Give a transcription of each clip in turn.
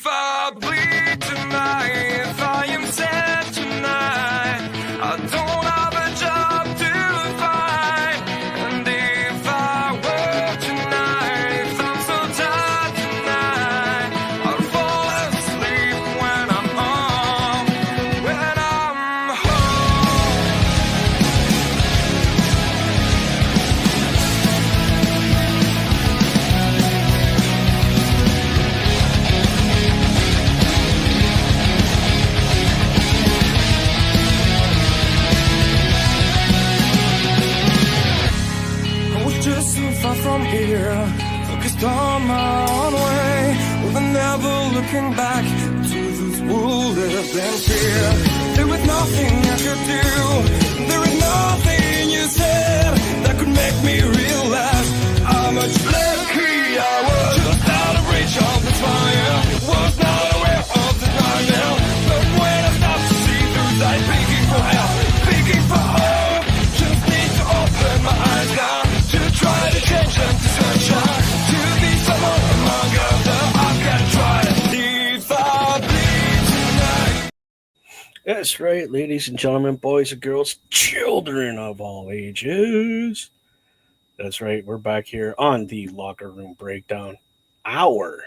if I bleed tonight, if I am sad tonight, I don't have a job to find. And if I work tonight, if I'm so tired tonight, I'll fall asleep when I'm home, when I'm home. I was just so far from here, focused on my own way, with never looking back to those who lived in fear. There was nothing I could do, there was nothing you said that could make me realize how much lucky I was. Just out of reach of the fire, was not aware of the time now. But when I stopped to see through sight, begging for help, begging for hope, just need to open my eyes now, to try to change them to sunshine, to be someone among others. I can try if I bleed tonight. That's right, ladies and gentlemen, boys and girls, children of all ages. That's right, we're back here on the Locker Room Breakdown, our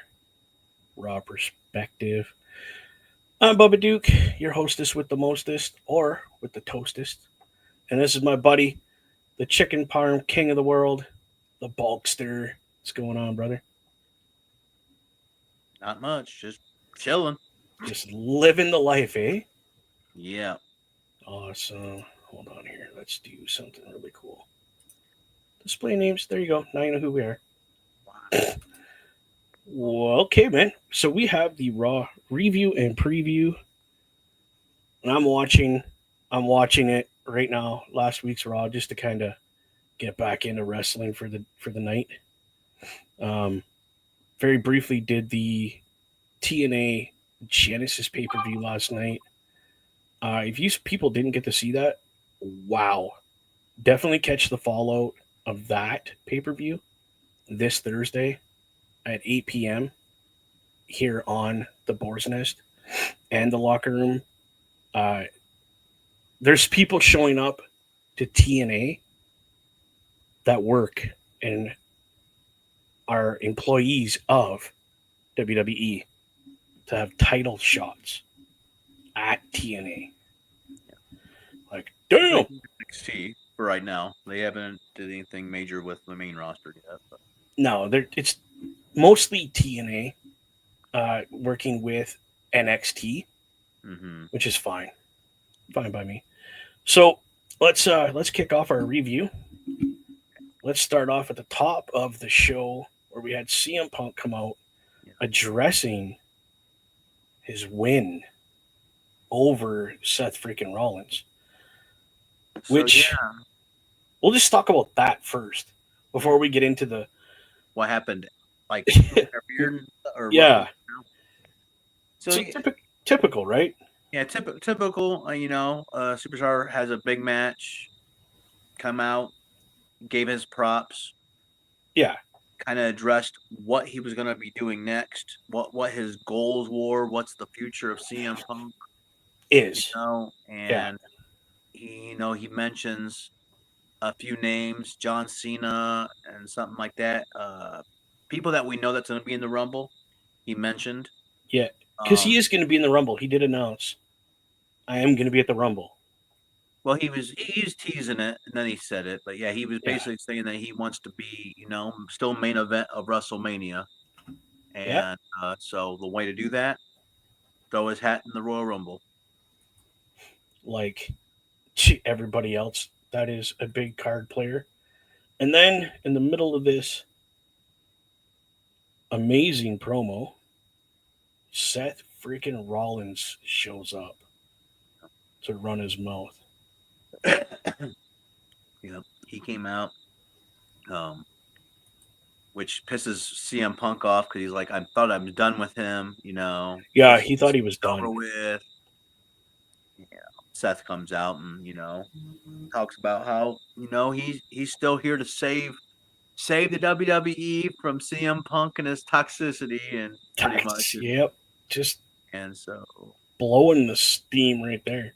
Raw perspective. I'm Bubba Duke, your hostess with the mostest, or with the toastest. And this is my buddy, the chicken parm king of the world, the Bulkster. What's going on, brother? Not much, just chilling. Just living the life, eh? Yeah. Awesome. Hold on here. Let's do something really cool. Display names. There you go. Now you know who we are. Well, okay, man. So we have the Raw review and preview, and I'm watching it right now. Last week's Raw, just to kind of get back into wrestling for the night. Very briefly, did the TNA Genesis pay per view last night. If you people didn't get to see that, wow, definitely catch the fallout of that pay per view this Thursday at 8 p.m. here on the Boar's Nest and the Locker Room. There's people showing up to TNA that work and are employees of WWE to have title shots at TNA. Like, damn! NXT for right now. They haven't did anything major with the main roster yet. But. No, it's mostly TNA working with NXT, which is fine by me. So let's kick off our review. Let's start off at the top of the show where we had CM Punk come out addressing his win over Seth freaking Rollins. Which we'll just talk about that first before we get into the what happened, like or yeah. So typical, right? Yeah, typical. Superstar has a big match, come out, gave his props. Yeah, kind of addressed what he was going to be doing next, what his goals were, what's the future of CM Punk is, and he mentions a few names, John Cena and something like that. People that we know that's going to be in the Rumble, he mentioned. Yeah, because he is going to be in the Rumble. He did announce, I am going to be at the Rumble. Well, he's teasing it, and then he said it. But, yeah, he was basically saying that he wants to be, still main event of WrestleMania. And so the way to do that, throw his hat in the Royal Rumble. Like everybody else that is a big card player. And then in the middle of this amazing promo, Seth freaking Rollins shows up to run his mouth. He came out, which pisses CM Punk off because he's like, I thought I'm done with him, Yeah, he thought he was done with. Seth comes out and talks about how he's still here to save the WWE from CM Punk and his toxicity and pretty much. Yep. just And so blowing the steam right there.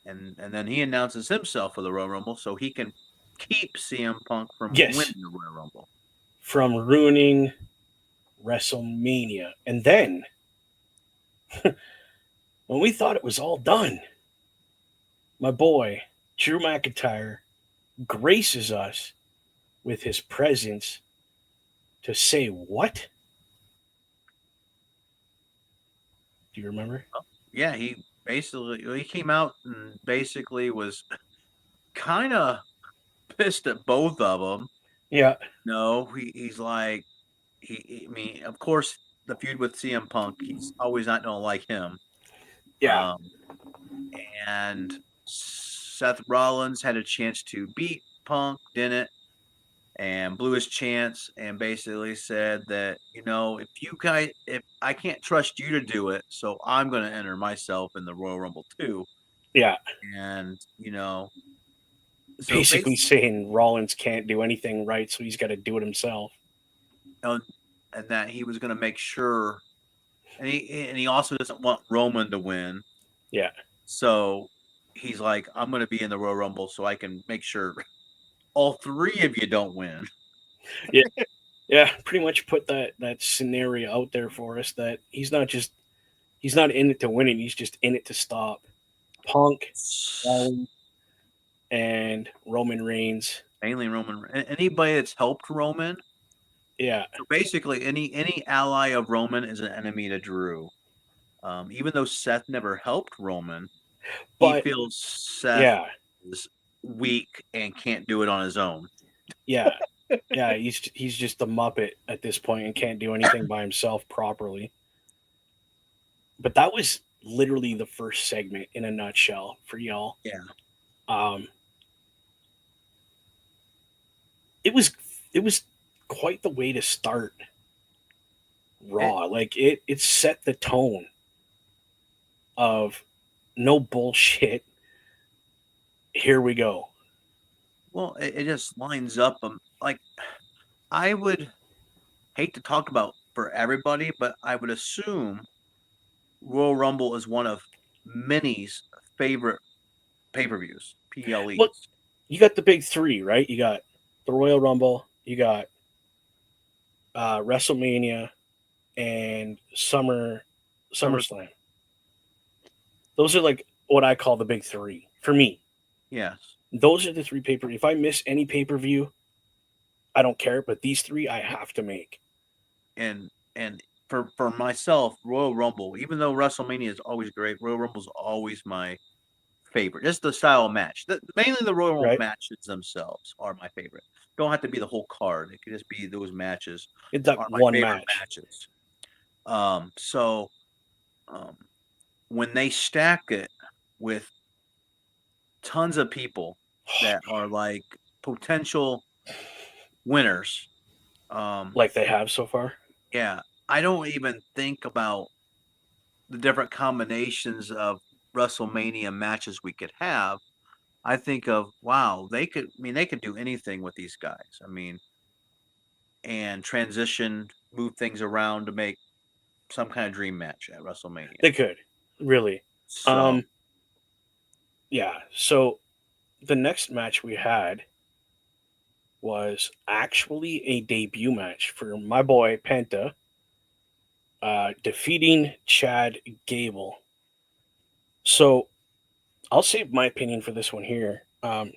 And then he announces himself for the Royal Rumble so he can keep CM Punk from Yes. winning the Royal Rumble. From ruining WrestleMania. And then, when we thought it was all done, my boy, Drew McIntyre, graces us with his presence to say what? Do you remember? Yeah, he came out and basically was kind of pissed at both of them. Yeah. No, he's like, I mean, of course, the feud with CM Punk, he's always not going to like him. Yeah. And Seth Rollins had a chance to beat Punk, didn't, and blew his chance and basically said that, if I can't trust you to do it, so I'm going to enter myself in the Royal Rumble too. Yeah. And, so basically saying Rollins can't do anything right, so he's got to do it himself. And that he was going to make sure, and he also doesn't want Roman to win. Yeah. So he's like, I'm going to be in the Royal Rumble so I can make sure all three of you don't win. Yeah. Yeah, pretty much put that scenario out there for us that he's not in it to win it, he's just in it to stop Punk, and Roman Reigns. Mainly Roman. Anybody that's helped Roman. Yeah. So basically, any ally of Roman is an enemy to Drew. Even though Seth never helped Roman, he feels Seth is weak and can't do it on his own. Yeah. Yeah, he's just a Muppet at this point and can't do anything by himself properly. But that was literally the first segment in a nutshell for y'all. Yeah. It was quite the way to start Raw. Like it set the tone of no bullshit. Here we go. Well, it just lines up. Like, I would hate to talk about for everybody, but I would assume Royal Rumble is one of many's favorite pay-per-views, PLEs. Well, you got the big three, right? You got the Royal Rumble, you got WrestleMania, and SummerSlam. Those are like what I call the big three for me. Yes. Those are the three pay-per-view. If I miss any pay-per-view, I don't care, but these three I have to make. And for myself, Royal Rumble, even though WrestleMania is always great, Royal Rumble is always my favorite. Just the style of match. Mainly the Royal Rumble matches themselves are my favorite. Don't have to be the whole card. It could just be those matches. It's that one match. Matches. When they stack it with tons of people that are like potential winners, like they have so far. Yeah, I don't even think about the different combinations of WrestleMania matches we could have. I think of, wow, they could do anything with these guys. I mean, and transition, move things around to make some kind of dream match at WrestleMania. They could, really. So, yeah. So the next match we had was actually a debut match for my boy Penta, defeating Chad Gable. So I'll save my opinion for this one here. I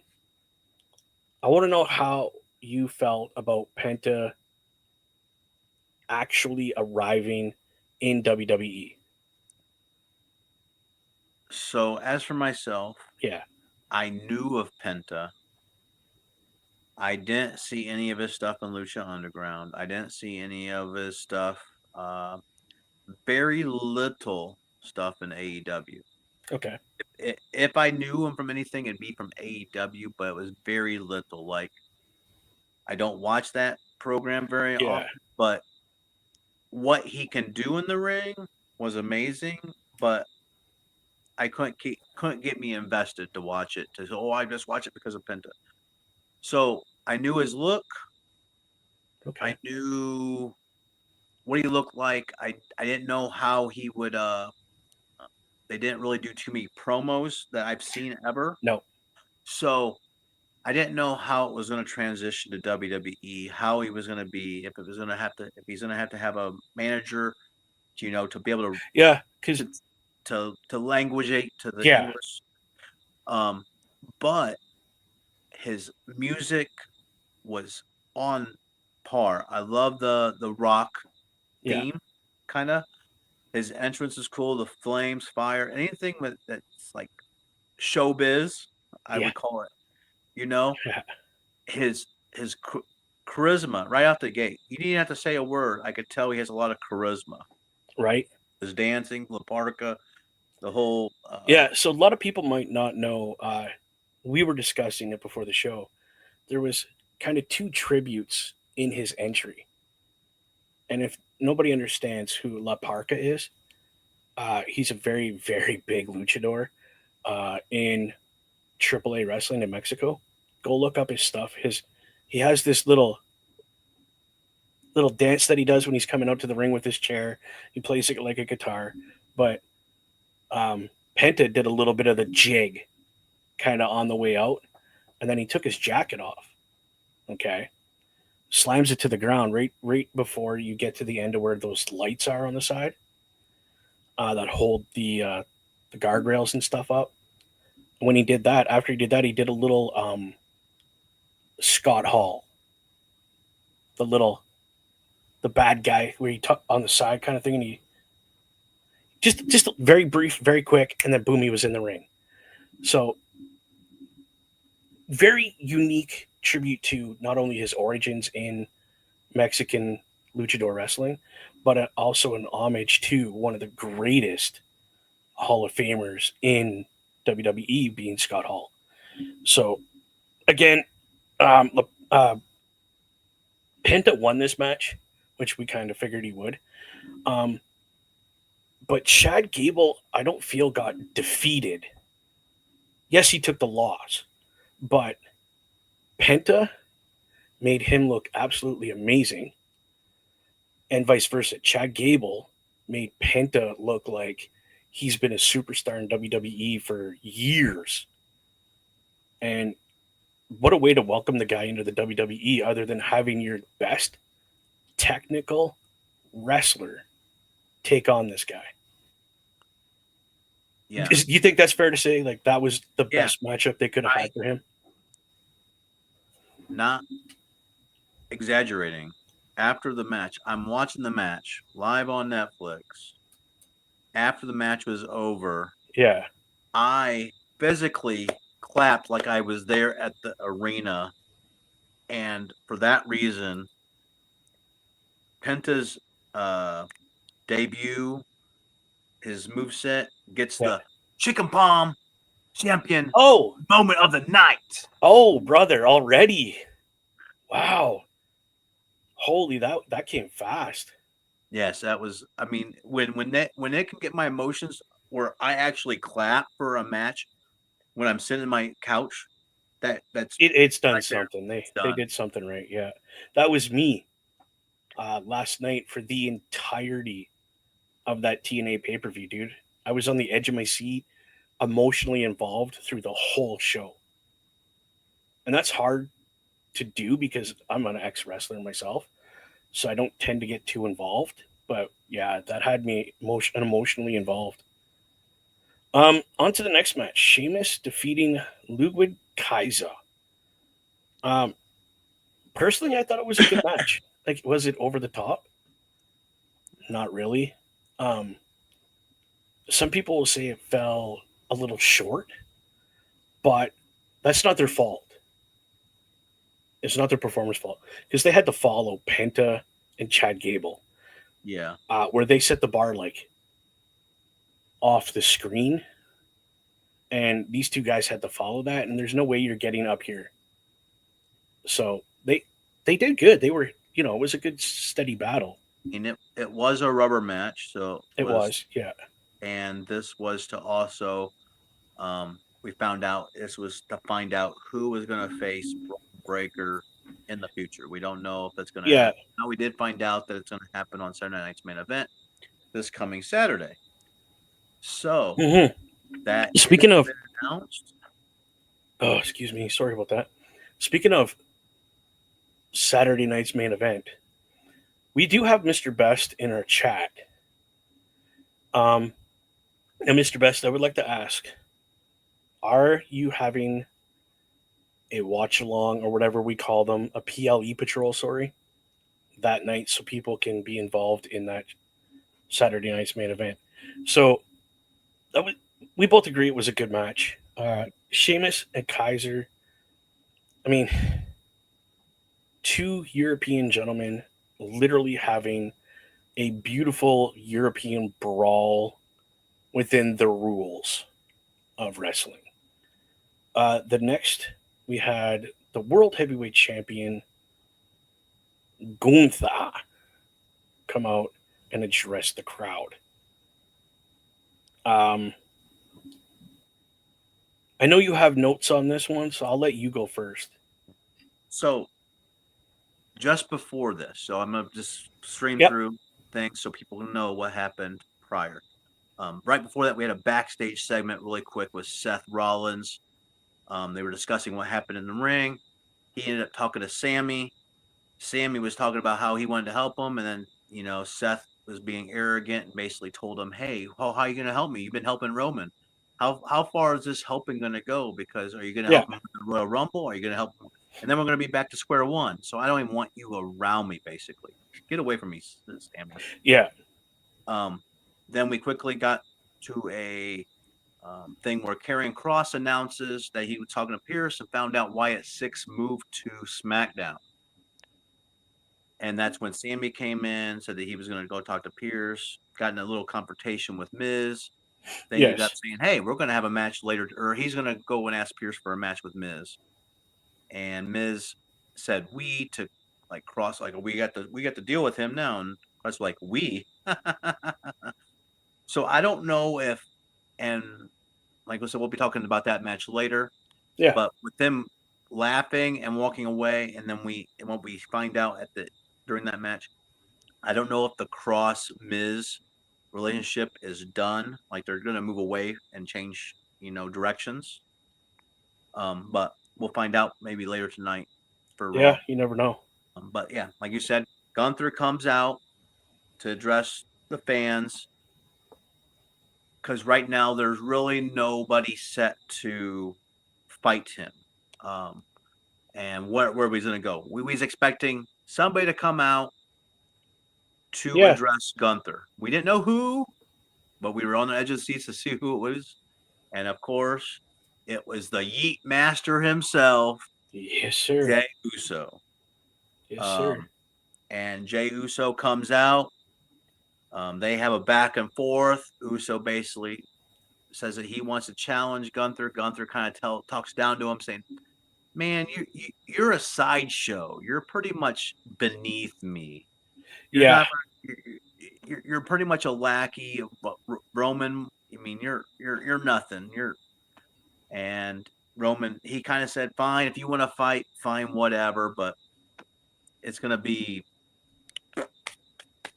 want to know how you felt about Penta actually arriving in WWE. So as for myself, yeah, I knew of Penta. I didn't see any of his stuff in Lucha Underground. I didn't see any of his stuff. Very little stuff in AEW. Okay. If I knew him from anything, it'd be from AEW, but it was very little. Like, I don't watch that program very often, but what he can do in the ring was amazing. But I couldn't get me invested to watch it. I just watch it because of Penta. So I knew his look. Okay. I knew what he looked like. I didn't know how he would. They didn't really do too many promos that I've seen ever. No. So I didn't know how it was going to transition to WWE, how he was going to be, if he's going to have a manager, to be able to because to language to the Yeah. English. But his music was on par. I love the rock theme, kind of. His entrance is cool. The flames, fire, anything that's like showbiz, I would call it. Yeah. His charisma right out the gate. You didn't have to say a word. I could tell he has a lot of charisma. Right. His dancing, La Parka, the whole. So a lot of people might not know. We were discussing it before the show. There was kind of 2 tributes in his entry. And if nobody understands who La Parka is, he's a very, very big luchador in AAA wrestling in Mexico. Go look up his stuff. He has this little dance that he does when he's coming out to the ring with his chair. He plays it like a guitar. But Penta did a little bit of the jig kind of on the way out, and then he took his jacket off. Okay. Slams it to the ground right before you get to the end of where those lights are on the side that hold the guardrails and stuff up. When he did that, after he did that, he did a little Scott Hall, the bad guy where he took on the side kind of thing, and he just very brief, very quick, and then boom, he was in the ring. So very unique tribute to not only his origins in Mexican luchador wrestling, but also an homage to one of the greatest Hall of Famers in WWE, being Scott Hall. So again, Penta won this match, which we kind of figured he would. But Chad Gable, I don't feel, got defeated. Yes, he took the loss, but Penta made him look absolutely amazing, and vice versa. Chad Gable made Penta look like he's been a superstar in WWE for years. And what a way to welcome the guy into the WWE, other than having your best technical wrestler take on this guy. Yeah. Do you think that's fair to say? Like, that was the best matchup they could have had for him? Not exaggerating. After the match, I'm watching the match live on Netflix. After the match was over, I physically clapped like I was there at the arena. And for that reason, Penta's debut, his moveset, gets the chicken palm champion moment of the night. Oh, brother, already. Wow. Holy, that came fast. Yes, that was, I mean, when it can get my emotions where I actually clap for a match when I'm sitting in my couch, it's done right something. They did something right. Yeah. That was me last night for the entirety of that TNA pay-per-view, dude. I was on the edge of my seat, emotionally involved through the whole show. And that's hard to do because I'm an ex-wrestler myself, so I don't tend to get too involved. But yeah, that had me emotionally involved. On to the next match. Sheamus defeating Ludwig Kaiser. Personally, I thought it was a good match. Like, was it over the top? Not really. Some people will say it fell a little short, but that's not their fault. It's not their performer's fault because they had to follow Penta and Chad Gable. Yeah. Where they set the bar like off the screen, and these two guys had to follow that, and there's no way you're getting up here. So they did good. They were, it was a good steady battle. And it was a rubber match, so it was. And this was to also, we found out this was to find out who was going to face Breaker in the future. We don't know if that's going to Yeah. happen. Now, we did find out that it's going to happen on Saturday Night's Main Event this coming Saturday. So that speaking of been announced. Oh, excuse me. Sorry about that. Speaking of Saturday Night's Main Event, we do have Mr. Best in our chat. And Mr. Best, I would like to ask, are you having a watch along or whatever we call them, a PLE patrol, that night so people can be involved in that Saturday Night's Main Event? So we both agree it was a good match. Sheamus and Kaiser, I mean, two European gentlemen literally having a beautiful European brawl within the rules of wrestling. The next, we had the World Heavyweight Champion Gunther come out and address the crowd. I know you have notes on this one, so I'll let you go first. So, just before this, so I'm going to just stream through things so people know what happened prior. Right before that, we had a backstage segment really quick with Seth Rollins. They were discussing what happened in the ring. He ended up talking to Sammy. Sammy was talking about how he wanted to help him, and then, Seth was being arrogant and basically told him, hey, how are you going to help me? You've been helping Roman. How far is this helping going to go? Because are you going to help him with the Royal Rumble? Or are you going to help him? And then we're going to be back to square one. So I don't even want you around me, basically. Get away from me, Sammy. Yeah. Then we quickly got to a thing where Karrion Kross announces that he was talking to Pierce and found out Wyatt Six moved to SmackDown. And that's when Sammy came in, said that he was going to go talk to Pierce, got in a little confrontation with Miz. They ended up saying, hey, we're going to have a match later, or he's going to go and ask Pierce for a match with Miz. And Miz said, we to like Kross, like, we got to deal with him now. And Kross like, we? So I don't know if, and like I said, we'll be talking about that match later. Yeah. But with them laughing and walking away, and then what we find out during that match, I don't know if the Kross Miz relationship is done. Like they're going to move away and change, directions. But we'll find out maybe later tonight. You never know. But yeah, like you said, Gunther comes out to address the fans. Because right now there's really nobody set to fight him. And where he's going to go. We was expecting somebody to come out to address Gunther. We didn't know who, but we were on the edge of the seats to see who it was. And of course, it was the Yeet Master himself. Yes, sir. Jey Uso. Yes, sir. And Jey Uso comes out. They have a back and forth. Uso basically says that he wants to challenge Gunther. Gunther kind of talks down to him, saying, man, you're a sideshow. You're pretty much beneath me. You're pretty much a lackey of Roman. I mean, you're nothing. And Roman, he kind of said, fine, if you want to fight, fine, whatever, but it's going to be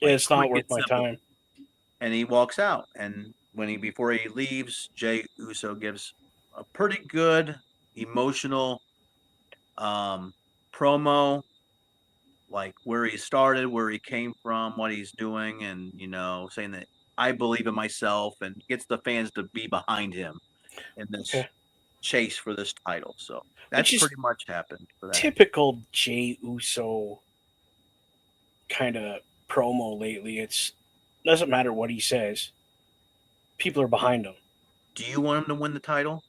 it's not worth my time. And he walks out. And before he leaves, Jey Uso gives a pretty good emotional promo, like where he started, where he came from, what he's doing, and saying that I believe in myself, and gets the fans to be behind him in this chase for this title. So that's pretty much happened for that. Typical Jey Uso kind of promo lately. It doesn't matter what he says. People are behind him. Do you want him to win the title?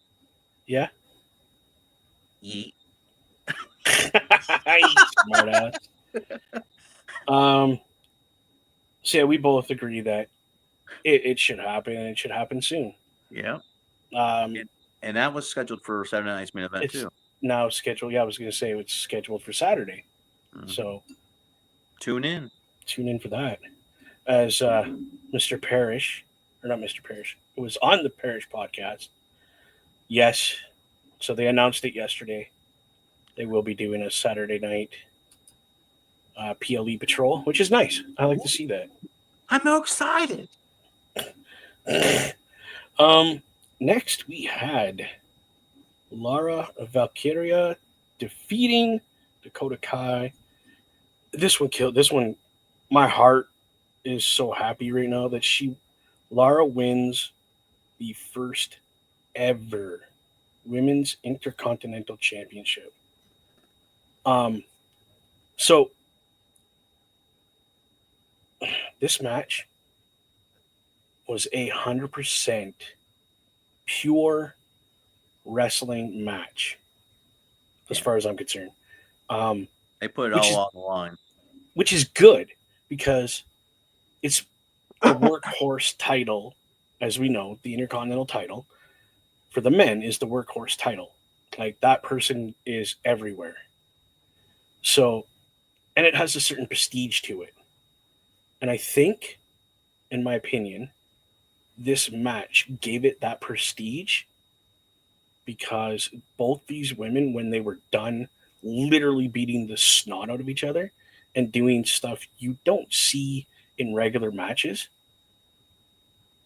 Yeah. Yeet. Smart ass. So yeah, we both agree that it should happen, and it should happen soon. Yeah. And that was scheduled for Saturday Night's Main Event too. Now scheduled. Yeah, I was going to say it's scheduled for Saturday. Mm-hmm. So tune in for that. As Mr. Parrish, or not Mr. Parrish, it was on the Parrish podcast. Yes. So they announced it yesterday. They will be doing a Saturday night PLE patrol, which is nice. I like to see that. I'm so excited. Next we had Lara Valkyria defeating Dakota Kai. This one killed. This one, my heart is so happy right now that Lara wins the first ever Women's Intercontinental Championship. So this match was 100% pure wrestling match, as far as I'm concerned. They put it all on the line, which is good because it's the workhorse title, as we know, the Intercontinental title for the men is the workhorse title. Like that person is everywhere. So, and it has a certain prestige to it. And I think, in my opinion, this match gave it that prestige because both these women, when they were done literally beating the snot out of each other and doing stuff you don't see in regular matches,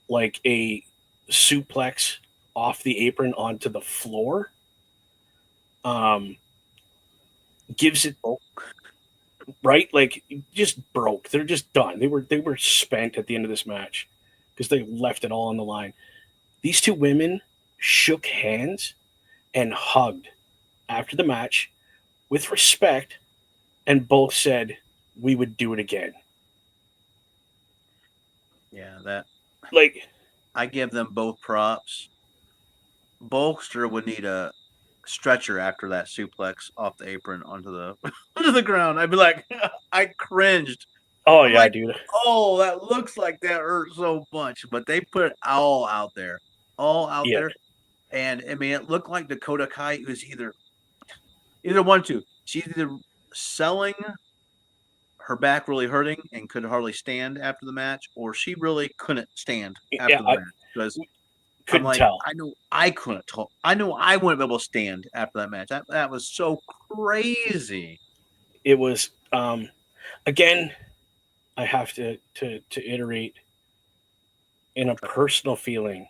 like a suplex off the apron onto the floor, gives it right, like just broke. They're just done. They were spent at the end of this match because they left it all on the line. These two women shook hands and hugged after the match with respect, and both said we would do it again. Yeah, that like I give them both props. Bolster would need a stretcher after that suplex off the apron onto the onto the ground. I'd be like, I cringed. Oh yeah, like, dude. Oh, that looks like that hurt so much, but they put it all out there, there. And I mean, it looked like Dakota Kai was either one, two. She's either selling her back really hurting and could hardly stand after the match, or she really couldn't stand after the match because couldn't tell. I know I couldn't talk. I know I wouldn't be able to stand after that match. That was so crazy. It was again, I have to iterate in a personal feeling.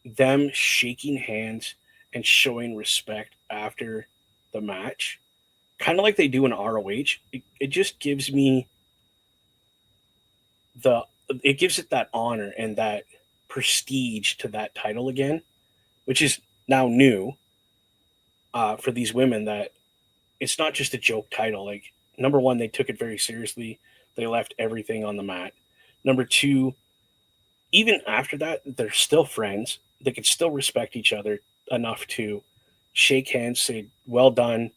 Them shaking hands and showing respect after the match, kind of like they do in ROH, it just gives me it gives it that honor and that prestige to that title again, which is now new for these women, that it's not just a joke title. Like, number one, they took it very seriously. They left everything on the mat. Number two, even after that, they're still friends. They can still respect each other enough to shake hands, say, well done,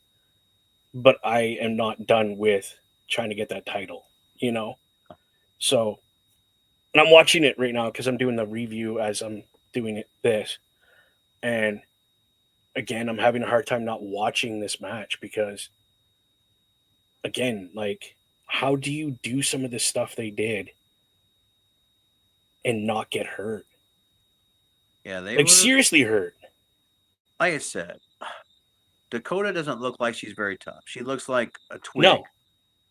but I am not done with trying to get that title, you know? So, and I'm watching it right now because I'm doing the review as I'm doing this. And again, I'm having a hard time not watching this match because, again, like, how do you do some of the stuff they did and not get hurt? Yeah, they like seriously hurt. Like I said, Dakota doesn't look like she's very tough. She looks like a twig. No.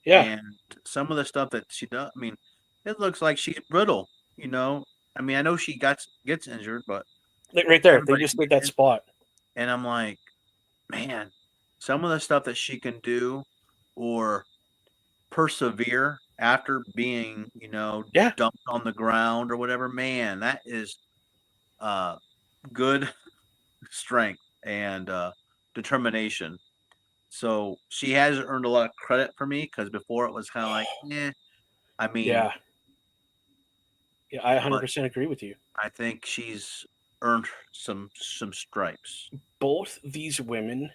Yeah. And some of the stuff that she does, I mean, it looks like she's brittle, you know? I mean, I know she gets injured, but right there, they just did that spot. And I'm like, man, some of the stuff that she can do or persevere after being, dumped on the ground or whatever, man, that is good strength and determination. So she has earned a lot of credit for me because before it was kind of like, I mean, yeah, I 100% agree with you. I think she's earned some stripes. Both these women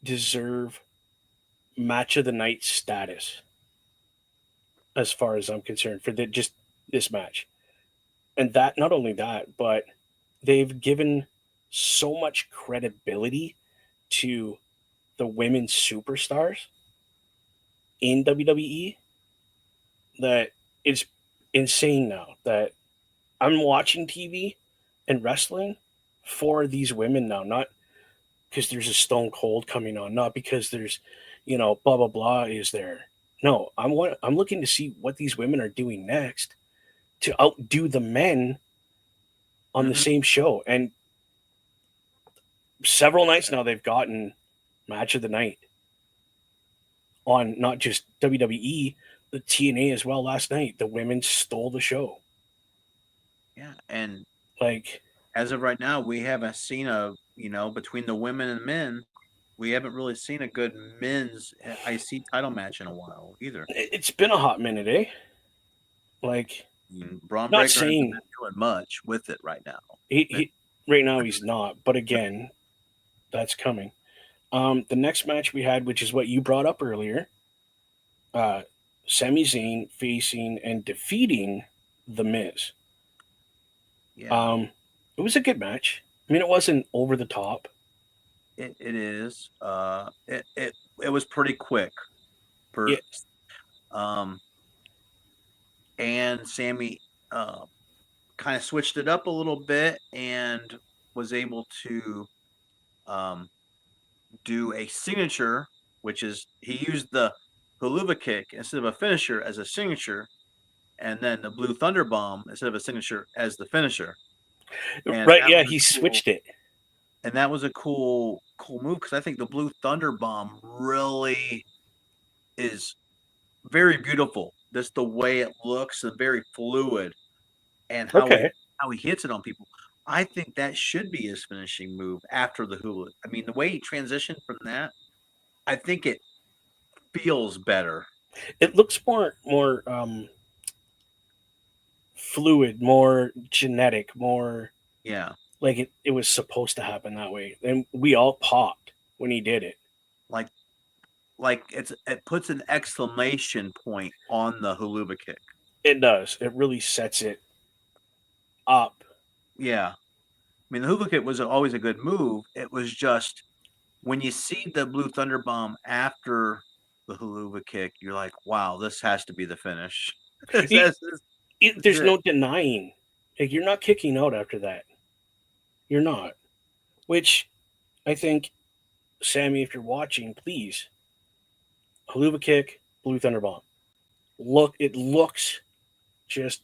deserve match of the night status, as far as I'm concerned, for just this match. And that, not only that, but they've given so much credibility to the women's superstars in WWE that it's insane now that I'm watching TV and wrestling for these women now. because there's a Stone Cold coming on, not because there's, blah blah blah is there. No, I'm looking to see what these women are doing next to outdo the men on the same show. And several nights now they've gotten match of the night on not just WWE, the TNA as well. Last night, the women stole the show. Yeah, and like as of right now, we haven't seen between the women and men, we haven't really seen a good men's IC title match in a while either. It's been a hot minute, eh? Braun Breaker hasn't been doing much with it right now. He right now he's not, but again, that's coming. The next match we had, which is what you brought up earlier, Sami Zayn facing and defeating The Miz. Yeah. It was a good match. I mean, it wasn't over the top. It is. It was pretty quick. And Sami kind of switched it up a little bit and was able to do a signature, which is he used the Helluva Kick instead of a finisher as a signature, and then the Blue Thunder Bomb instead of a signature as the finisher. And right, yeah, he switched it. And that was a cool move because I think the Blue Thunder Bomb really is very beautiful. Just the way it looks and very fluid, and how he hits it on people. I think that should be his finishing move after the hula. I mean, the way he transitioned from that, I think it feels better. It looks more fluid, more genetic, more like it was supposed to happen that way. And we all popped when he did it. Like it puts an exclamation point on the Helluva Kick. It does. It really sets it up. Yeah. I mean, the Helluva Kick was always a good move. It was just when you see the Blue Thunder Bomb after the Helluva Kick, you're like, wow, this has to be the finish. There's no denying. Like, you're not kicking out after that. You're not. Which I think, Sami, if you're watching, please, Helluva Kick, Blue Thunder Bomb. It looks just.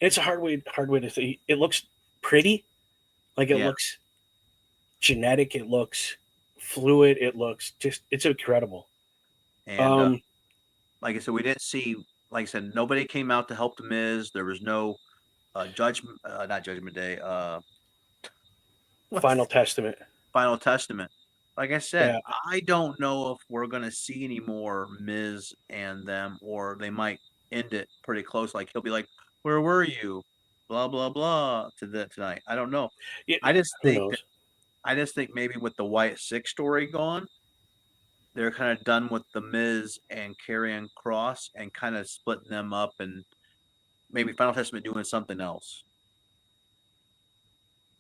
It's a hard way to say. It looks pretty, like it looks genetic. It looks fluid. It looks it's incredible. And like I said, we didn't see. Like I said, nobody came out to help the Miz. There was no not Judgment Day. Final Testament. Final Testament. Like I said, I don't know if we're going to see any more Miz and them, or they might end it pretty close. Like he'll be like, "Where were you?" Blah blah blah tonight. I don't know. Yeah, I just think maybe with the Wyatt Six story gone, they're kind of done with the Miz and Karrion Kross and kind of splitting them up, and maybe Final Testament doing something else.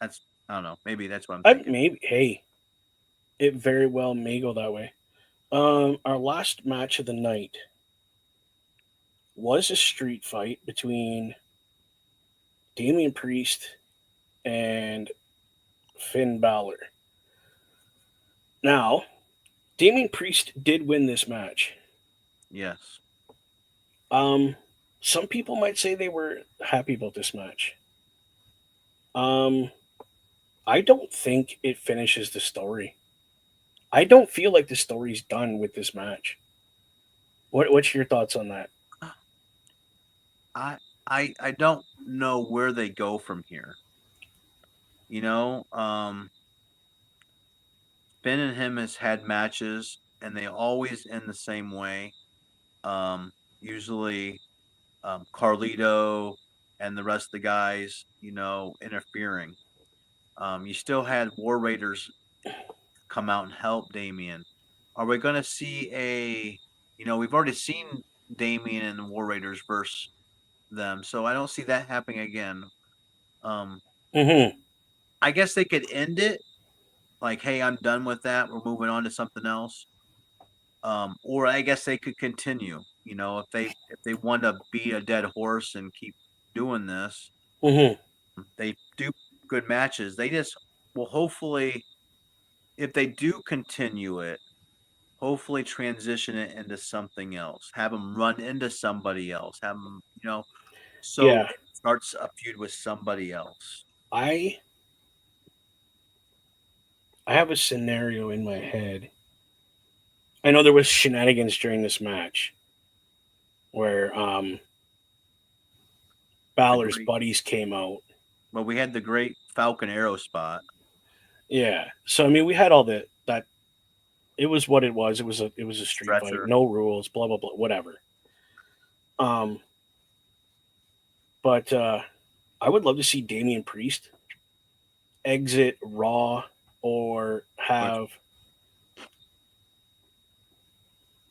I don't know. Maybe that's what I'm thinking. It very well may go that way. Our last match of the night was a street fight between Damian Priest and Finn Balor. Now, Damian Priest did win this match. Yes. Some people might say they were happy about this match. I don't think it finishes the story. I don't feel like the story's done with this match. What's your thoughts on that? I don't know where they go from here. You know, Finn and him has had matches, and they always end the same way. Usually, Carlito and the rest of the guys, interfering. You still had War Raiders come out and help Damian. Are we going to see we've already seen Damian and the War Raiders versus them, so I don't see that happening again. I guess they could end it like, hey, I'm done with that. We're moving on to something else. Or I guess they could continue, if they want to beat a dead horse and keep doing this. They do good matches. They just Well, hopefully, if they do continue it, hopefully transition it into something else. Have them run into somebody else. Have them, so Yeah. starts a feud with somebody else. I have a scenario in my head. I know there was shenanigans during this match where Balor's buddies came out. Well, we had the great Falcon Arrow spot. Yeah. So I mean, we had all that. It was what it was. It was a street fight, no rules, blah blah blah, whatever. But I would love to see Damian Priest exit Raw or have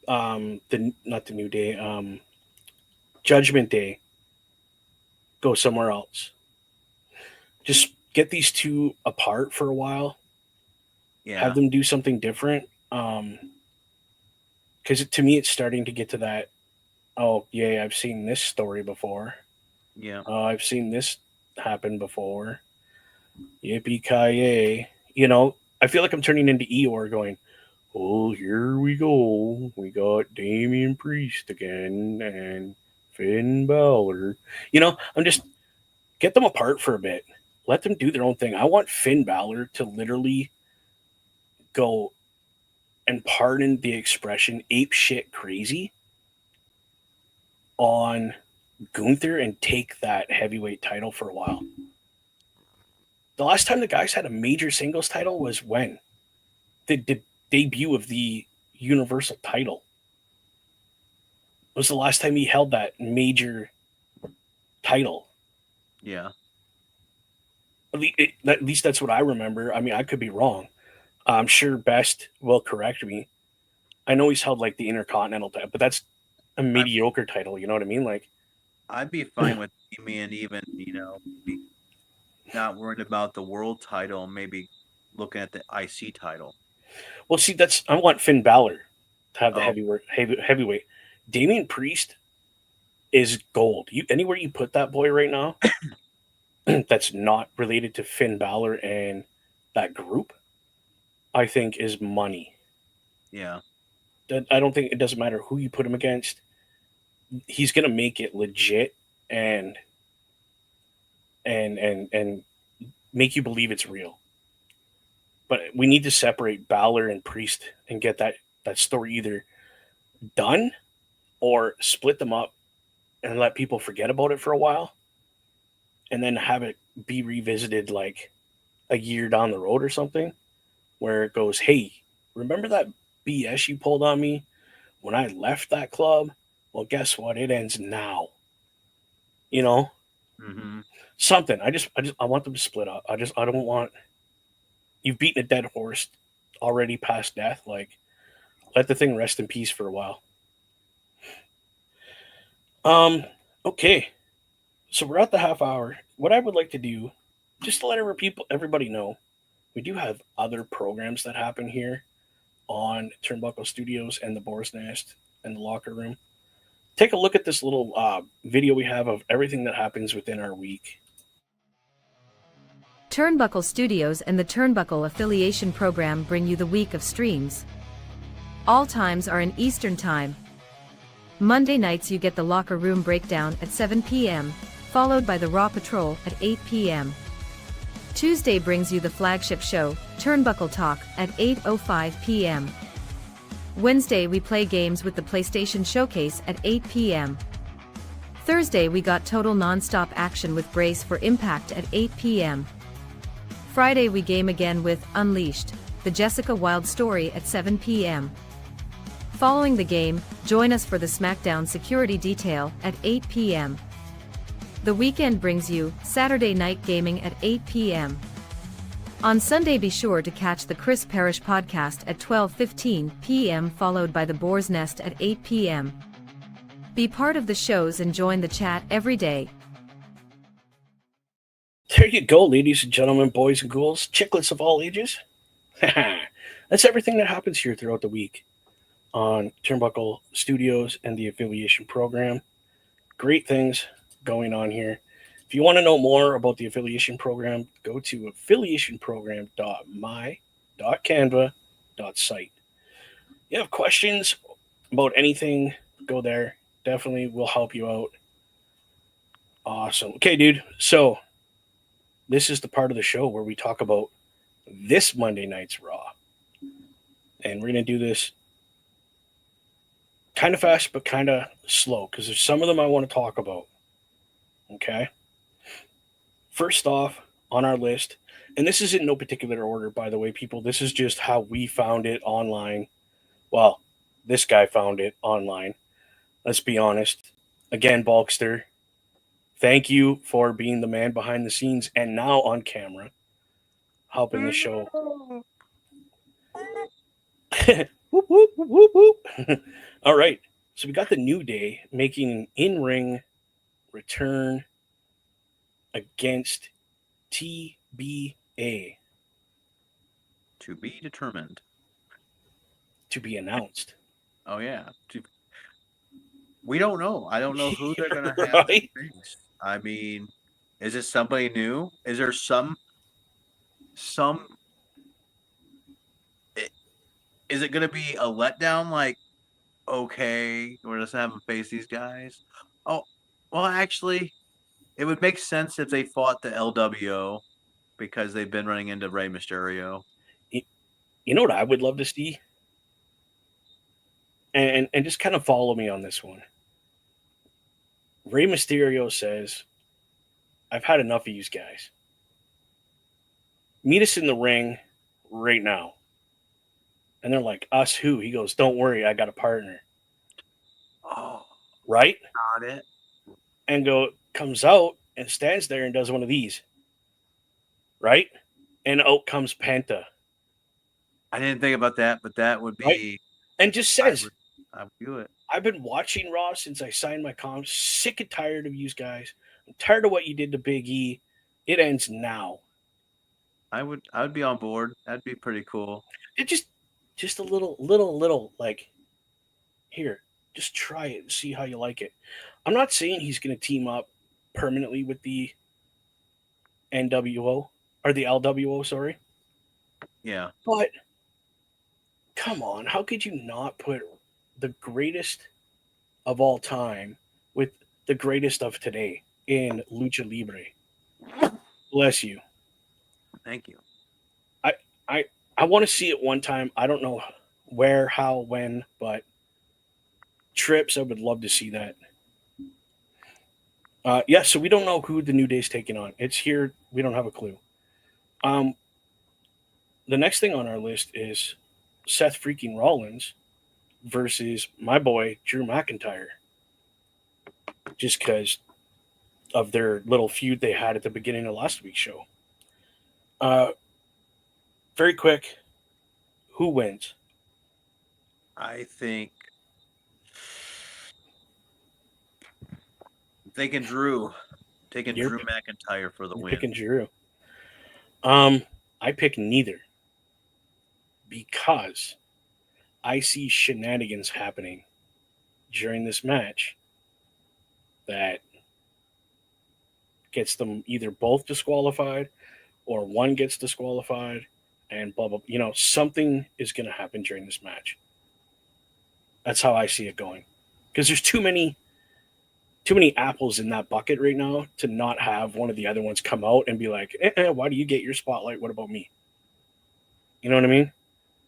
not the New Day, Judgment Day go somewhere else. Just get these two apart for a while. Yeah. Have them do something different. Because to me, it's starting to get to that. Oh, yeah, I've seen this story before. Yeah. I've seen this happen before. Yippee-ki-yay. You know, I feel like I'm turning into Eeyore going, oh, here we go. We got Damian Priest again and Finn Balor. You know, I'm just, get them apart for a bit. Let them do their own thing. I want Finn Balor to literally go, and pardon the expression, ape shit crazy on Gunther and take that heavyweight title for a while. The last time the guys had a major singles title was when? The debut of the Universal title. It was the last time he held that major title. Yeah. At least that's what I remember. I mean, I could be wrong. I'm sure Best will correct me. I know he's held like the Intercontinental title, but that's a mediocre title. You know what I mean? Like, I'd be fine with Damian even, not worried about the world title, maybe looking at the IC title. Well, see, I want Finn Balor to have the heavyweight. Damian Priest is gold. Anywhere you put that boy right now, that's not related to Finn Balor and that group, I think is money. Yeah. I don't think it doesn't matter who you put him against. He's gonna make it legit and make you believe it's real. But we need to separate Balor and Priest and get that story either done or split them up and let people forget about it for a while and then have it be revisited like a year down the road or something where it goes, hey, remember that BS you pulled on me when I left that club? Well, guess what? It ends now. You know? Mm-hmm. Something. I want them to split up. I don't want, you've beaten a dead horse already past death. Like, let the thing rest in peace for a while. Okay. So we're at the half hour. What I would like to do, just to let everybody know, we do have other programs that happen here on Turnbuckle Studios and the Boar's Nest and the Locker Room. Take a look at this little video we have of everything that happens within our week. Turnbuckle Studios and the Turnbuckle Affiliation Program bring you the week of streams. All times are in Eastern Time. Monday nights you get the Locker Room Breakdown at 7 p.m., followed by the Raw Patrol at 8 p.m. Tuesday brings you the flagship show, Turnbuckle Talk, at 8:05 p.m. Wednesday we play games with the PlayStation Showcase at 8 p.m. Thursday we got total non-stop action with Brace for Impact at 8 p.m. Friday we game again with Unleashed, the Jessica Wilde story at 7 p.m. Following the game, join us for the SmackDown Security Detail at 8 p.m. The weekend brings you Saturday Night Gaming at 8 p.m. On Sunday be sure to catch the Chris Parrish podcast at 12:15 p.m. followed by the Boar's Nest at 8 p.m. Be part of the shows and join the chat every day. There you go, ladies and gentlemen, boys and ghouls, chicklets of all ages. That's everything that happens here throughout the week on Turnbuckle Studios and the Affiliation Program. Great things going on here. If you want to know more about the affiliation program, go to affiliationprogram.my.canva.site. You have questions about anything, go there. Definitely will help you out. Awesome. Okay, dude. So this is the part of the show where we talk about this Monday night's Raw. And we're going to do this kind of fast, but kind of slow, because there's some of them I want to talk about. Okay. First off on our list, and this is in no particular order, by the way, people, this is just how we found it online. Well, this guy found it online. Let's be honest. Again, Bulkster, thank you for being the man behind the scenes and now on camera, helping the show. Whoop, whoop, whoop, whoop. All right. So we got the New Day making an in-ring return against TBA. To be determined. To be announced. Oh, yeah. We don't know. I don't know who they're going to have. Right? I mean, is it somebody new? Is there some? Is it going to be a letdown? Like, okay, we're just having to face these guys. Oh, well, actually, it would make sense if they fought the LWO because they've been running into Rey Mysterio. You know what I would love to see? And just kind of follow me on this one. Rey Mysterio says, I've had enough of you guys. Meet us in the ring right now. And they're like, us who? He goes, don't worry, I got a partner. Oh, right? Got it. And comes out and stands there and does one of these. Right? And out comes Penta. I didn't think about that, but that would be... Right? And just says... I would do it. I've been watching Raw since I signed my comms. Sick and tired of you guys. I'm tired of what you did to Big E. It ends now. I would be on board. That'd be pretty cool. It just a little like, here, just try it and see how you like it. I'm not saying he's going to team up permanently with the NWO or the LWO, sorry. Yeah. But come on, how could you not put the greatest of all time with the greatest of today in Lucha Libre? Bless you. Thank you. I want to see it one time. I don't know where, how, when, but trips, I would love to see that. Yeah, so we don't know who the New Day's taking on. It's here. We don't have a clue. The next thing on our list is Seth freaking Rollins versus my boy, Drew McIntyre. Just because of their little feud they had at the beginning of last week's show. Very quick, who wins? I think... I'm thinking Drew. Taking Drew McIntyre for the win. Picking Drew. I pick neither. Because I see shenanigans happening during this match that gets them either both disqualified or one gets disqualified and blah, blah. You know, something is going to happen during this match. That's how I see it going. Because there's too many apples in that bucket right now to not have one of the other ones come out and be like, why do you get your spotlight? What about me? You know what I mean?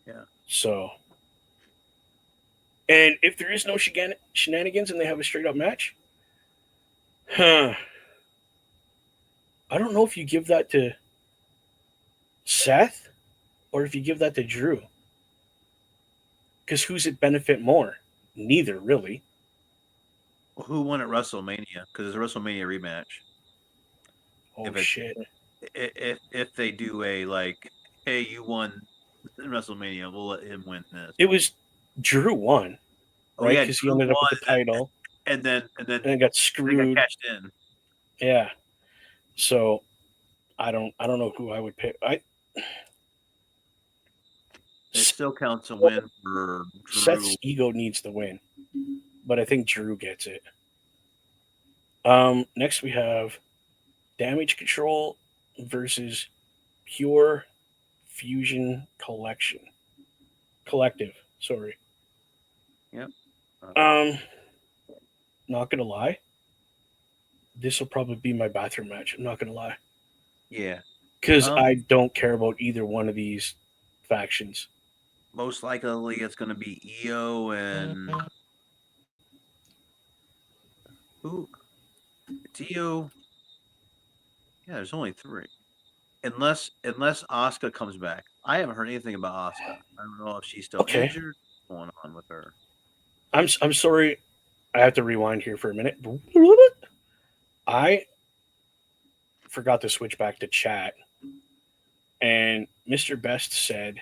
Yeah. So, and if there is no shenanigans and they have a straight up match, I don't know if you give that to Seth or if you give that to Drew. Because who's it benefit more? Neither, really. Well, who won at WrestleMania? Because it's a WrestleMania rematch. Oh, shit. If they do a, like, hey, you won in WrestleMania, we'll let him win this. It was Drew won, right? Yeah, because he ended up with the title. And then got screwed. Got cashed in. Yeah. So I don't know who I would pick. It still counts a win for Drew. Seth's ego needs the win, but I think Drew gets it. Next we have Damage Control versus Pure Fusion Collective. Sorry. Yep. Not gonna lie. This will probably be my bathroom match. I'm not gonna lie. Yeah. Because I don't care about either one of these factions. Most likely it's going to be EO and who? It's EO. Yeah, there's only 3. Unless Asuka comes back. I haven't heard anything about Asuka. I don't know if she's still injured. What's going on with her? I'm sorry. I have to rewind here for a minute. I forgot to switch back to chat. And Mr. Best said,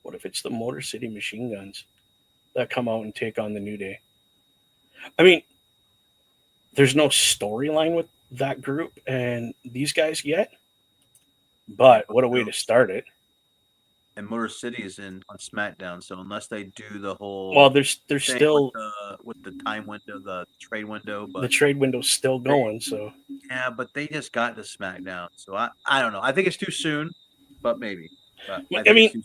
what if it's the Motor City Machine Guns that come out and take on the New Day? I mean, there's no storyline with that group and these guys yet, but what a way to start it. And Motor City is on SmackDown, so unless they do the whole there's still with the time window, the trade window, but the trade window's still going. So yeah, but they just got to SmackDown, so I don't know. I think it's too soon, but maybe. But I mean,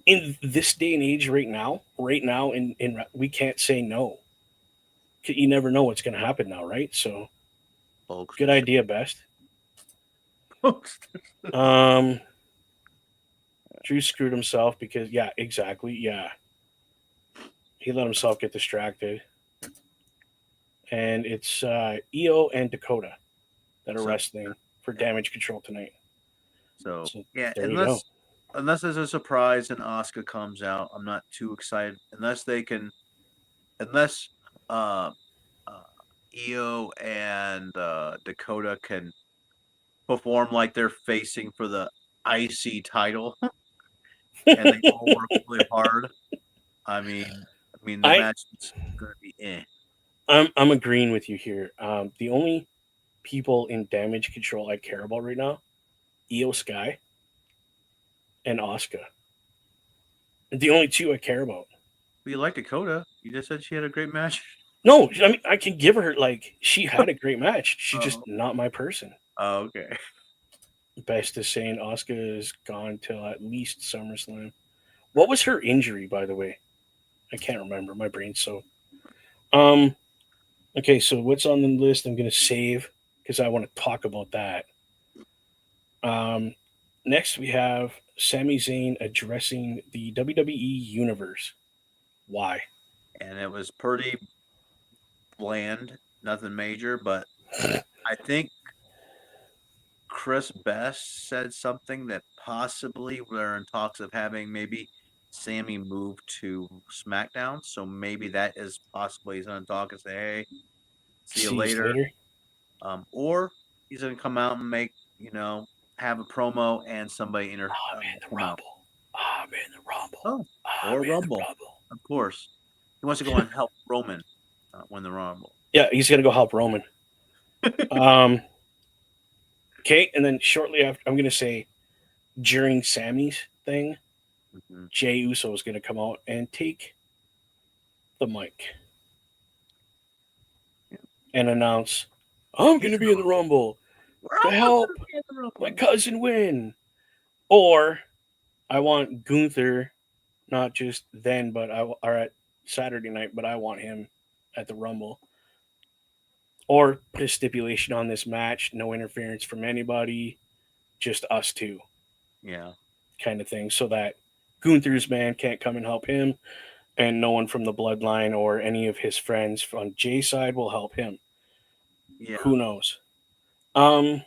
in this day and age, right now, in we can't say no. You never know what's going to happen now, right? So, good idea, Best. Drew screwed himself because, yeah, exactly, yeah. He let himself get distracted. And it's Io and Dakota that are wrestling for Damage Control tonight. So yeah, unless there's a surprise and Asuka comes out, I'm not too excited. Unless Io and Dakota can perform like they're facing for the IC title. And they all work really hard. I mean, the match is going to be I'm agreeing with you here. The only people in Damage Control I care about right now, Io Sky and Asuka. The only 2 I care about. Well, you like Dakota. You just said she had a great match. No, I mean, I can give her, she had a great match. She's just not my person. Oh, okay. Best is saying Asuka is gone till at least SummerSlam. What was her injury, by the way? I can't remember. My brain's so. Okay, so what's on the list? I'm going to save because I want to talk about that. Next, we have Sami Zayn addressing the WWE Universe. Why? And it was pretty bland, nothing major, but I think Chris Best said something that possibly we're in talks of having maybe Sammy move to SmackDown. So maybe that is possibly he's going to talk and say, hey, see you later. Or he's going to come out and make, have a promo and somebody enter. I'm in the Rumble. I'm in the Rumble. Oh, or Rumble. Of course. He wants to go and help Roman win the Rumble. Yeah, he's going to go help Roman. Okay, and then shortly after, I'm going to say during Sammy's thing, Jey Uso is going to come out and take the mic and announce, I'm going to be in the Rumble to help my cousin win. Or I want Gunther, not just then, but or at Saturday night, but I want him at the Rumble. Or put a stipulation on this match, no interference from anybody, just us 2. Yeah. Kind of thing, so that Gunther's man can't come and help him, and no one from the bloodline or any of his friends on Jay's side will help him. Yeah. Who knows? Final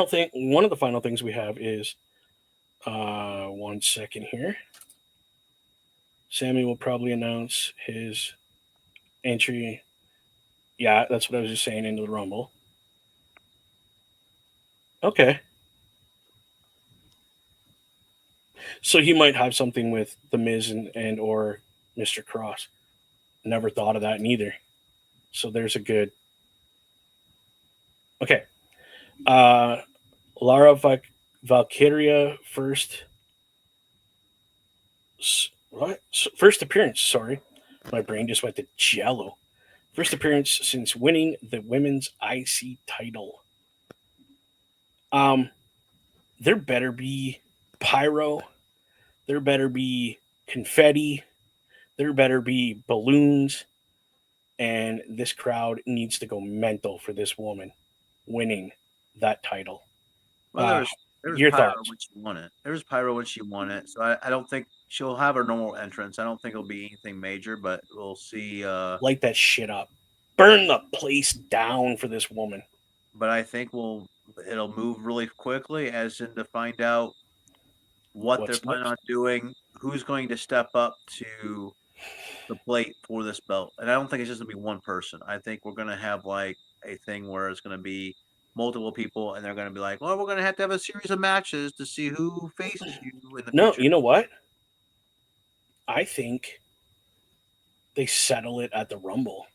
thing, one of the final things we have is, 1 second here. Sammy will probably announce his entry. Yeah, that's what I was just saying, into the Rumble. Okay. So he might have something with The Miz and or Mr. Cross. Never thought of that neither. So there's a good... Okay. Lara Valkyria first... What? First appearance, sorry. My brain just went to jello. First appearance since winning the women's IC title. There better be pyro. There better be confetti. There better be balloons. And this crowd needs to go mental for this woman winning that title. Well, there was your pyro thoughts? when she won it. There was pyro when she won it. So I don't think she'll have her normal entrance. I don't think it'll be anything major, but we'll see. Light that shit up. Burn the place down for this woman. But I think it'll move really quickly as in to find out what they're planning on doing, who's going to step up to the plate for this belt. And I don't think it's just going to be one person. I think we're going to have like a thing where it's going to be multiple people, and they're going to be like, well, we're going to have a series of matches to see who faces you in the future. You know what? I think they settle it at the Rumble.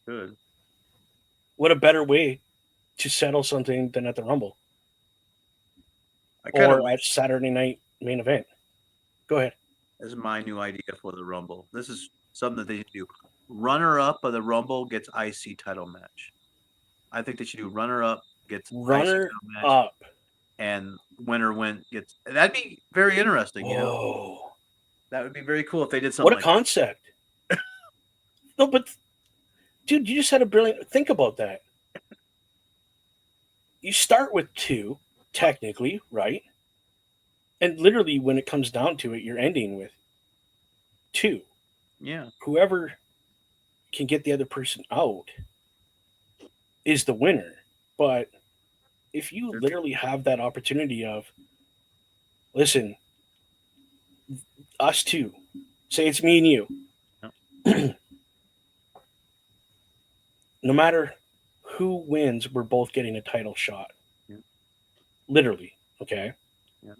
Good. What a better way to settle something than at the Rumble or at Saturday night main event. Go ahead. This is my new idea for the Rumble. This is something that they should do. Runner-up of the Rumble gets IC title match. I think they should do runner-up gets runner-up, and winner gets. That'd be very interesting. You know, that would be very cool if they did something. What a concept! No, but dude, you just had a brilliant. Think about that. You start with 2, technically, right? And literally, when it comes down to it, you're ending with 2. Yeah. Whoever can get the other person out is the winner. But if you literally have that opportunity of, listen, us 2, say it's me and you. Yeah. No matter who wins, we're both getting a title shot. Yeah. Literally. Okay. Yeah.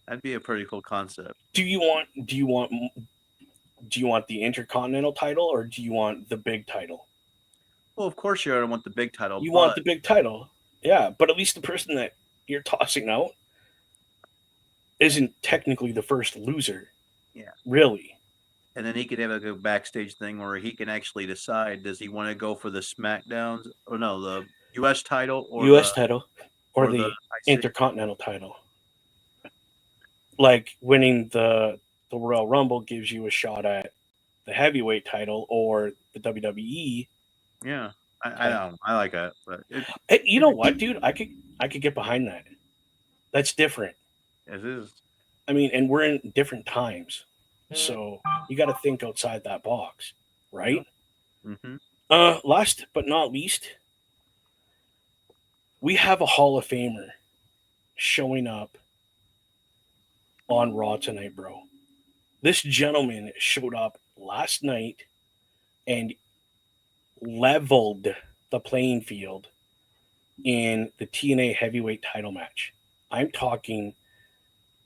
That'd be a pretty cool concept. Do you want the Intercontinental title or do you want the big title? Well, of course you're gonna want the big title. You want the big title. Yeah, but at least the person that you're tossing out isn't technically the first loser. Yeah. Really. And then he could have a backstage thing where he can actually decide, does he want to go for the SmackDowns or no, the US title or the Intercontinental title. Like winning the Royal Rumble gives you a shot at the heavyweight title or the WWE. Yeah. I know. I like that. But hey, you know what, dude? I could get behind that. That's different. It is. I mean, and we're in different times. So you got to think outside that box, right? Mm-hmm. Last but not least, we have a Hall of Famer showing up on Raw tonight, bro. This gentleman showed up last night and leveled the playing field in the TNA heavyweight title match. I'm talking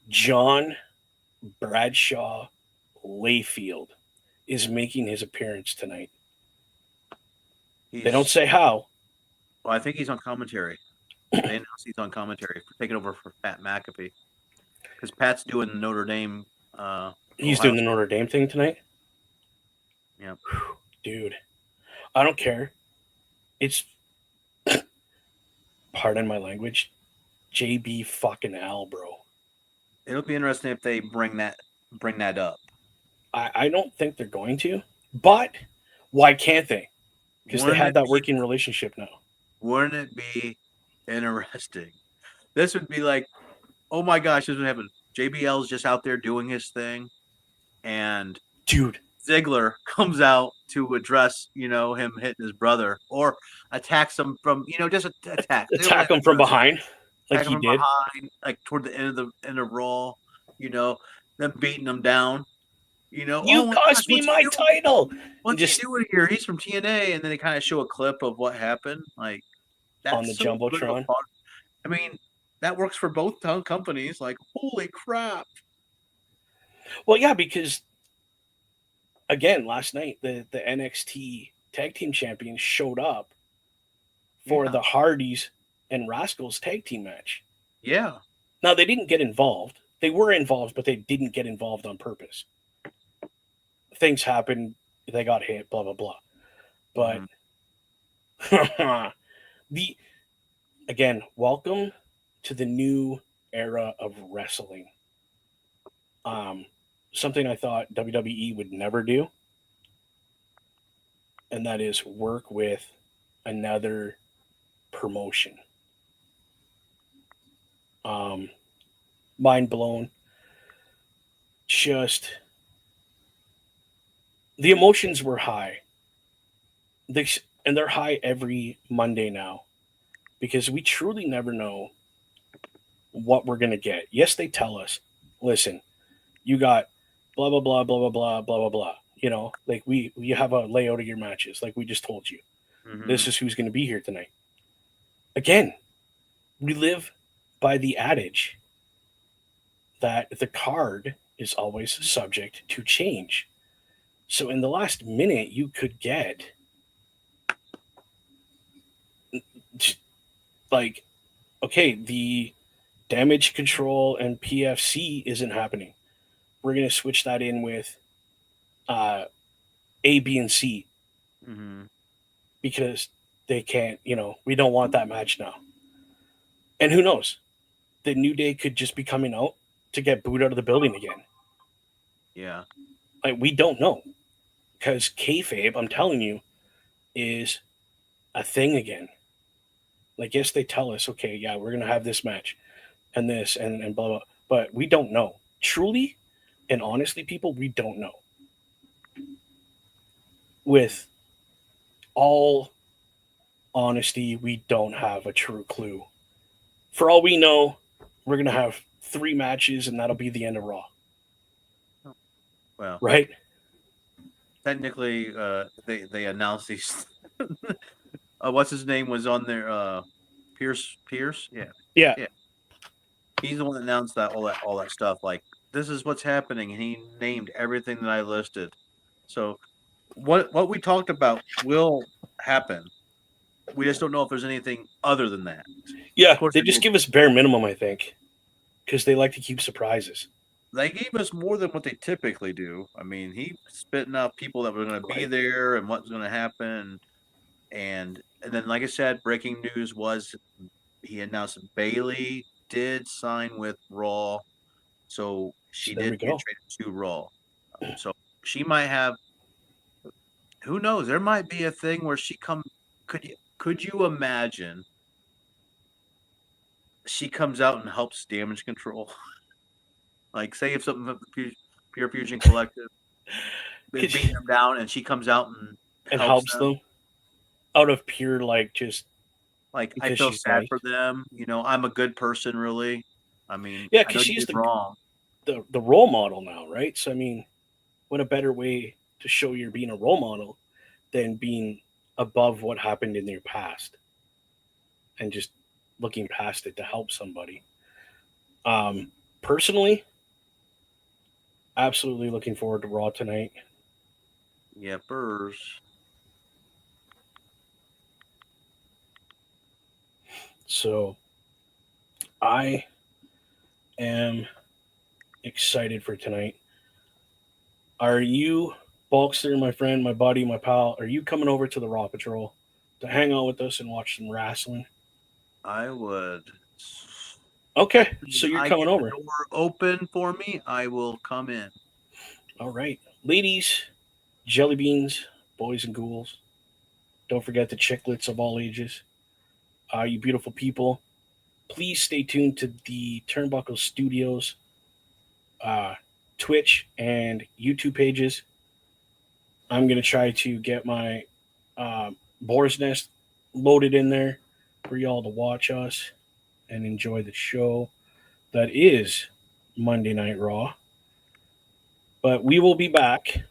John Bradshaw Layfield is making his appearance tonight. They don't say how. Well, I think he's on commentary. They announced he's on commentary for taking over for Pat McAfee. Because Pat's doing the Notre Dame. He's doing the Notre Dame thing tonight? Yeah. Dude, I don't care. It's, pardon my language, JB fucking Al, bro. It'll be interesting if they bring that up. I don't think they're going to, but why can't they? Because they have that working relationship now. Wouldn't it be interesting? This would be like, oh my gosh, this would happen. JBL's just out there doing his thing, and dude, Ziggler comes out to address, him hitting his brother, or attacks him from, just attack him from behind, like he did, behind, like toward the end of Raw, them beating him down. You cost me my title. What's he doing here? He's from TNA, and then they kind of show a clip of what happened, like that's on the Jumbotron. I mean, that works for both companies. Like, holy crap! Well, yeah, because again, last night the NXT Tag Team Champions showed up for the Hardys and Rascals tag team match. Yeah. Now they didn't get involved. They were involved, but they didn't get involved on purpose. things happened. They got hit, blah, blah, blah. But again, welcome to the new era of wrestling. Something I thought WWE would never do, and that is work with another promotion. Mind blown. Just the emotions were high. They're high every Monday now, because we truly never know what we're going to get. Yes, they tell us, listen, you got blah, blah, blah, blah, blah, blah, blah, blah, blah. You know, like you have a layout of your matches, like we just told you. This is who's going to be here tonight. Again, we live by the adage that the card is always subject to change. So in the last minute, you could get like, okay, the Damage Control and PFC isn't happening. We're going to switch that in with A, B, and C because they can't, we don't want that match now. And who knows? The New Day could just be coming out to get booed out of the building again. Yeah. Like, we don't know. Because kayfabe, I'm telling you, is a thing again. Like, yes, they tell us, okay, yeah, we're going to have this match and this and blah, blah. But we don't know. Truly and honestly, people, we don't know. With all honesty, we don't have a true clue. For all we know, we're going to have 3 matches and that'll be the end of Raw. Well, right? Technically, they announced these. What's his name was on there? Pierce. Yeah. He's the one that announced that all that stuff. Like, this is what's happening, and he named everything that I listed. So, what we talked about will happen. We just don't know if there's anything other than that. Yeah, they just give us bare minimum, I think, because they like to keep surprises. They gave us more than what they typically do. I mean, he spitting out people that were going to be there and what's going to happen. And then, like I said, breaking news was he announced that Bayley did sign with Raw. So she did get traded to Raw. So she might have, who knows? There might be a thing where she could you imagine she comes out and helps Damage Control? Like, say if something of the Pure Fusion Collective they beat them down, and she comes out and helps them out of pure, like, just like, I feel sad for them. I'm a good person, really. I mean, yeah, because she's the role model now, right? So I mean, what a better way to show you're being a role model than being above what happened in your past and just looking past it to help somebody. Personally, absolutely looking forward to Raw tonight. Yeah, Burrs. So I am excited for tonight. Are you, Bulkster, my friend, my buddy, my pal, are you coming over to the Raw Patrol to hang out with us and watch some wrestling? I would. Okay, so you're coming over. If the door open for me, I will come in. All right. Ladies, jelly beans, boys and ghouls, don't forget the chicklets of all ages. You beautiful people, please stay tuned to the Turnbuckle Studios Twitch and YouTube pages. I'm going to try to get my Boar's Nest loaded in there for y'all to watch us and enjoy the show that is Monday Night Raw. But we will be back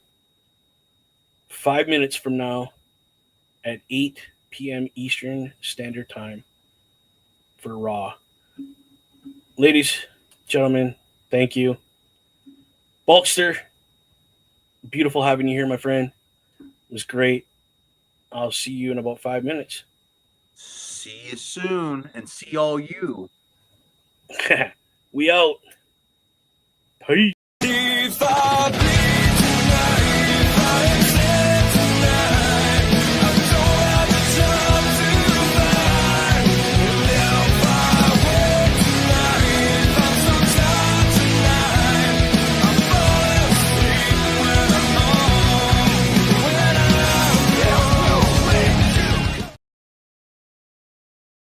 5 minutes from now at 8 p.m. Eastern Standard Time for Raw. Ladies, gentlemen, thank you. Bulkster, beautiful having you here, my friend. It was great. I'll see you in about 5 minutes. See you soon, and see all you. We out. Peace.